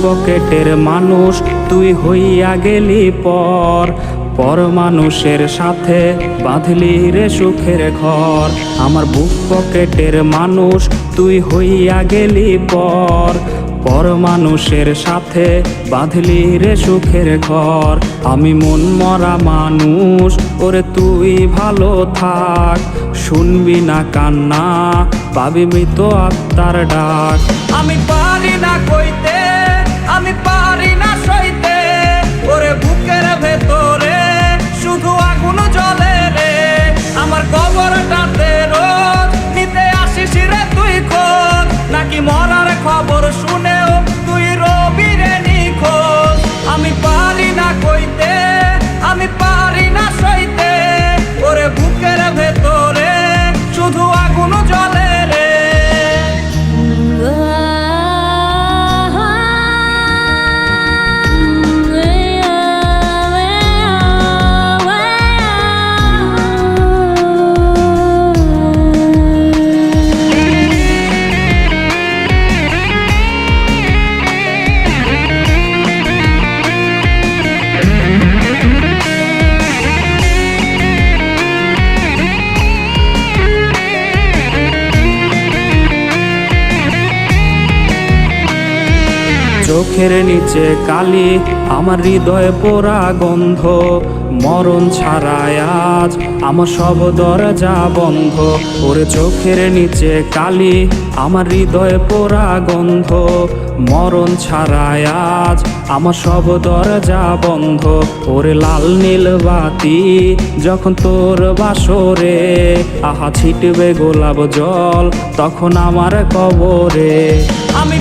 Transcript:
পকেটের মানুষ তুই হইয়া গেলি পর, পর মানুষের সাথে বাঁধলি রে সুখের ঘর। আমার বুক পকেটের মানুষ তুই হইয়া গেলি পর, পর মানুষের সাথে বাঁধলি রে সুখের ঘর। আমি মন মরা মানুষ, ওরে তুই ভালো থাক, শুনবি না কান্না, পাবি মৃত আত্মার ডাক। আমি পারি না কইতে, আমি পারি না সইতে, ওরে বুকের ভেতরে শুধু আগুন জ্বলে রে। আমার কবরটাতে রোজ নিতে আসিস রে তুই খোঁজ, নাকি মরার খবর শুনেও তুই রবি রে নিখোঁজ। আমি পারি না কইতে, আমি পারি না সইতে, ওরে বুকের ভেতরে শুধু আগুন জ্বলে রে। চোখের নিচে কালি, আমার হৃদয়ে পোড়া গন্ধ, মরণ ছাড়ায় আজ আমার সব দরজা বন্ধ। ওরে চোখের নিচে কালি, আমার হৃদয়ে পোড়া গন্ধ, মরণ ছাড়ায় আজ আমার সব দরজা বন্ধ। ওরে লাল নীল বাতি যখন তোর বাসরে, আহা ছিটবে গোলাপ জল তখন আমার কবরে। আমি